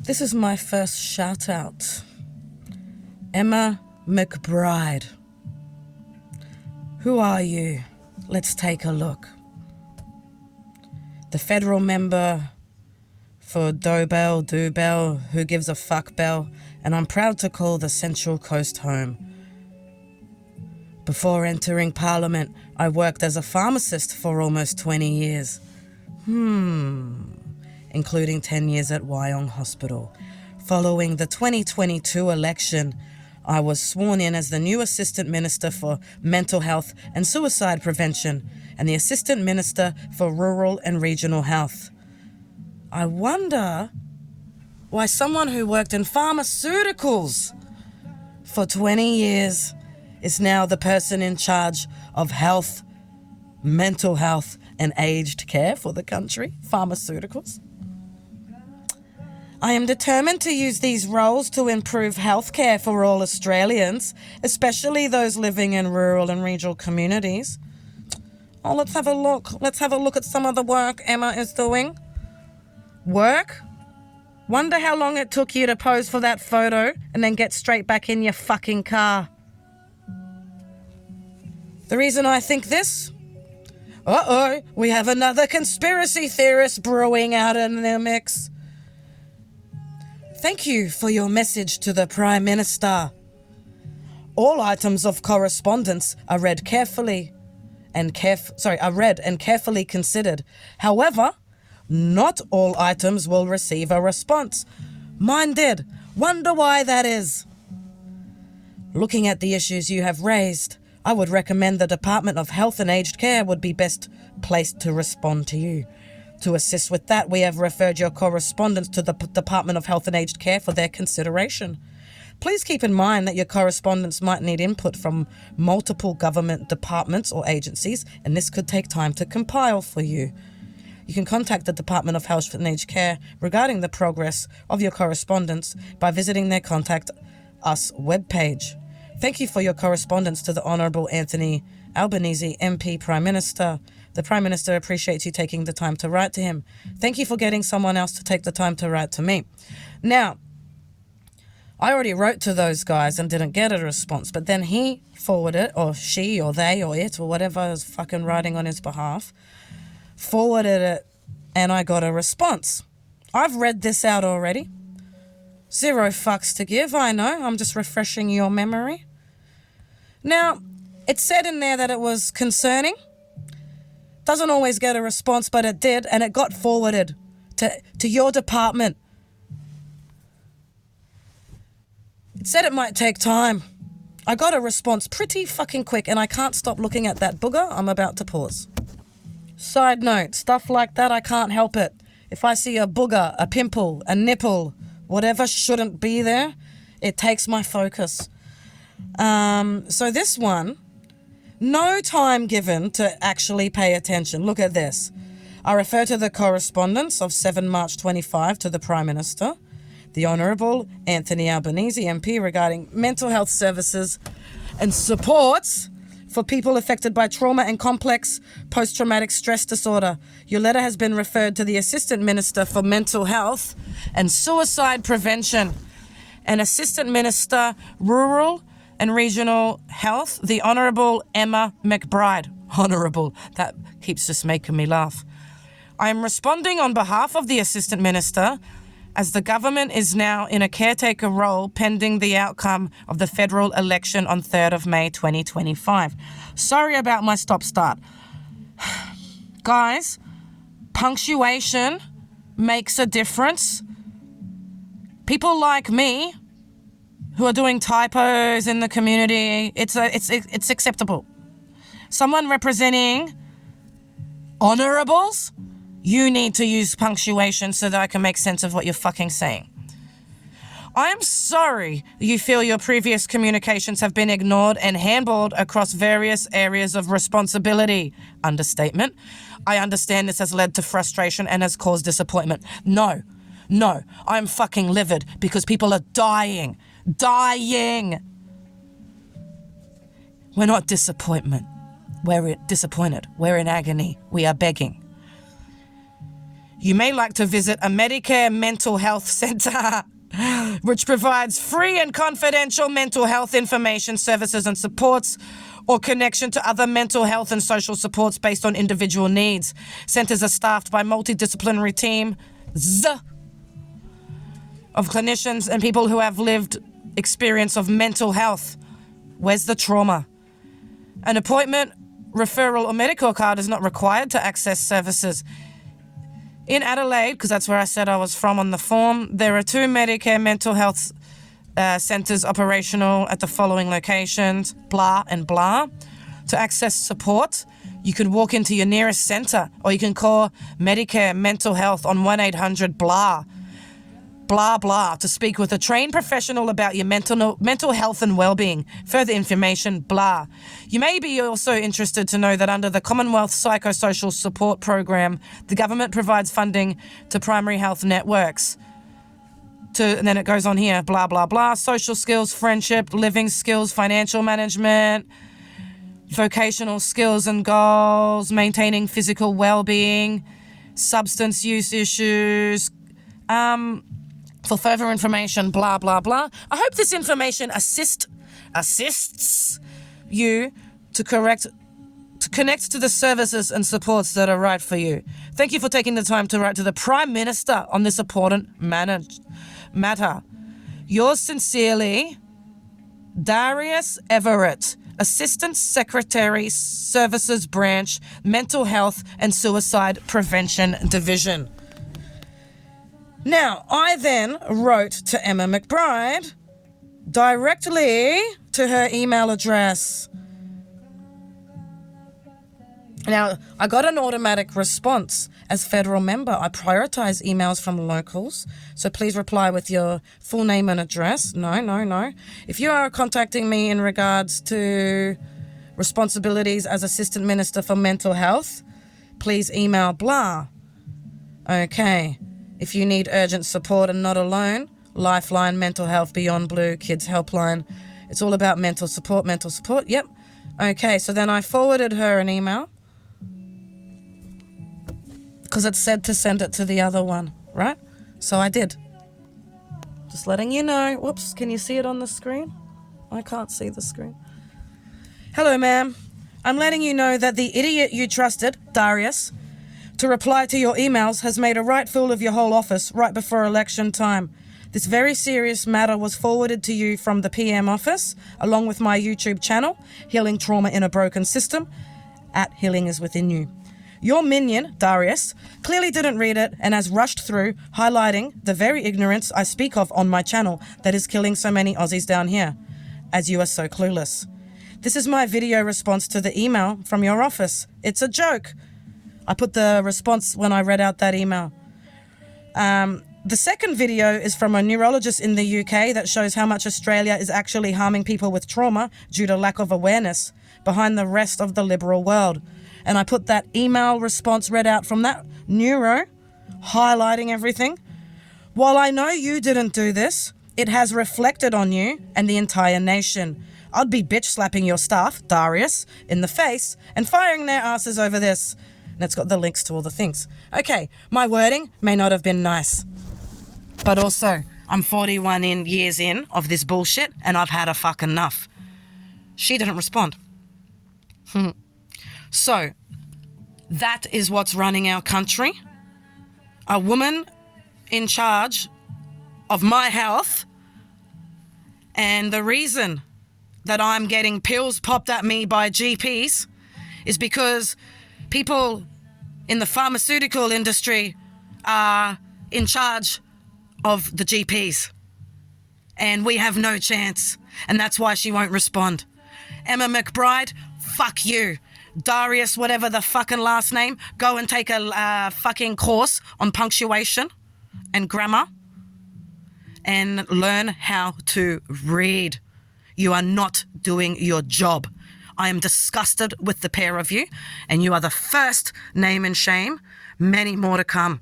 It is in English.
This is my first shout out. Emma McBride. Who are you? Let's take a look. The federal member for Dobell, who gives a fuck bell, and I'm proud to call the Central Coast home. Before entering Parliament, I worked as a pharmacist for almost 20 years. Including 10 years at Wyong Hospital. Following the 2022 election, I was sworn in as the new Assistant Minister for Mental Health and Suicide Prevention and the Assistant Minister for Rural and Regional Health. I wonder why someone who worked in pharmaceuticals for 20 years is now the person in charge of health, mental health, and aged care for the country. Pharmaceuticals. I am determined to use these roles to improve healthcare for all Australians, especially those living in rural and regional communities. Oh, let's have a look. Let's have a look at some of the work Emma is doing. Work? Wonder how long it took you to pose for that photo and then get straight back in your fucking car. The reason I think this? We have another conspiracy theorist brewing out in the mix. Thank you for your message to the Prime Minister. All items of correspondence are read and carefully considered. However, not all items will receive a response. Mine did. Wonder why that is. Looking at the issues you have raised, I would recommend the Department of Health and Aged Care would be best placed to respond to you. To assist with that, we have referred your correspondence to the Department of Health and Aged Care for their consideration. Please keep in mind that your correspondence might need input from multiple government departments or agencies, and this could take time to compile for you. You can contact the Department of Health and Aged Care regarding the progress of your correspondence by visiting their Contact Us webpage. Thank you for your correspondence to the Honourable Anthony Albanese, MP, Prime Minister. The Prime Minister appreciates you taking the time to write to him. Thank you for getting someone else to take the time to write to me. Now, I already wrote to those guys and didn't get a response, but then he forwarded, or she, or they, or it, or whatever is fucking writing on his behalf, forwarded it, and I got a response. I've read this out already. Zero fucks to give, I know. I'm just refreshing your memory. Now, it said in there that it was concerning. Doesn't always get a response, but it did, and it got forwarded to your department. It said it might take time. I got a response pretty fucking quick, and I can't stop looking at that booger. I'm about to pause. Side note, stuff like that, I can't help it. If I see a booger, a pimple, a nipple, whatever shouldn't be there, it takes my focus. So this one, no time given to actually pay attention. Look at this. I refer to the correspondence of 7 March 25 to the Prime Minister, the Honourable Anthony Albanese, MP, regarding mental health services and supports for people affected by trauma and complex post-traumatic stress disorder. Your letter has been referred to the Assistant Minister for Mental Health and Suicide Prevention and Assistant Minister, Rural and Regional Health, the Honourable Emma McBride. Honourable, that keeps just making me laugh. I am responding on behalf of the Assistant Minister as the government is now in a caretaker role pending the outcome of the federal election on 3rd of May 2025. Sorry about my stop-start. Guys, punctuation makes a difference. People like me who are doing typos in the community, it's acceptable. Someone representing honourables, you need to use punctuation so that I can make sense of what you're fucking saying. I am sorry you feel your previous communications have been ignored and handballed across various areas of responsibility. Understatement. I understand this has led to frustration and has caused disappointment. No, I'm fucking livid because people are dying. We're not disappointed. We're in agony. We are begging. you may like to visit a Medicare mental health center, which provides free and confidential mental health information, services and supports, or connection to other mental health and social supports based on individual needs. Centers are staffed by multidisciplinary teams of clinicians and people who have lived experience of mental health. Where's the trauma? An appointment, referral, or medical card is not required to access services. In Adelaide, because that's where I said I was from on the form, there are 2 Medicare mental health centres operational at the following locations, blah and blah. To access support, you can walk into your nearest centre, or you can call Medicare Mental Health on 1-800-BLAH, blah blah, to speak with a trained professional about your mental health and well-being. Further information, blah. You may be also interested to know that under the Commonwealth Psychosocial Support Program, the government provides funding to primary health networks. And then it goes on here, blah blah blah, social skills, friendship, living skills, financial management, vocational skills and goals, maintaining physical well-being, substance use issues, for further information, blah, blah, blah. I hope this information assists you to connect to the services and supports that are right for you. Thank you for taking the time to write to the Prime Minister on this important matter. Yours sincerely, Darius Everett, Assistant Secretary, Services Branch, Mental Health and Suicide Prevention Division. Now, I then wrote to Emma McBride directly to her email address. Now, I got an automatic response. As federal member, I prioritize emails from locals, so please reply with your full name and address. No. If you are contacting me in regards to responsibilities as Assistant Minister for Mental Health, please email blah. Okay. If you need urgent support and not alone, Lifeline, Mental Health, Beyond Blue, Kids Helpline. It's all about mental support. Yep. Okay, so then I forwarded her an email because it said to send it to the other one, right? So I did. Just letting you know. Whoops, can you see it on the screen? I can't see the screen. Hello, ma'am. I'm letting you know that the idiot you trusted, Darius, to reply to your emails has made a right fool of your whole office right before election time. This very serious matter was forwarded to you from the PM office, along with my YouTube channel, Healing Trauma in a Broken System, at Healing is Within You. Your minion, Darius, clearly didn't read it and has rushed through, highlighting the very ignorance I speak of on my channel that is killing so many Aussies down here, as you are so clueless. This is my video response to the email from your office. It's a joke. I put the response when I read out that email. The second video is from a neurologist in the UK that shows how much Australia is actually harming people with trauma due to lack of awareness behind the rest of the liberal world. And I put that email response read out from that neuro, highlighting everything. While I know you didn't do this, it has reflected on you and the entire nation. I'd be bitch slapping your staff, Darius, in the face and firing their asses over this. And it's got the links to all the things. Okay, my wording may not have been nice. But also, I'm 41 years in of this bullshit and I've had a fuck enough. She didn't respond. So, that is what's running our country. A woman in charge of my health. And the reason that I'm getting pills popped at me by GPs is because people in the pharmaceutical industry are in charge of the GPs. And we have no chance. And that's why she won't respond. Emma McBride, fuck you. Darius, whatever the fucking last name, go and take a fucking course on punctuation and grammar and learn how to read. You are not doing your job. I am disgusted with the pair of you, and you are the first name and shame. Many more to come.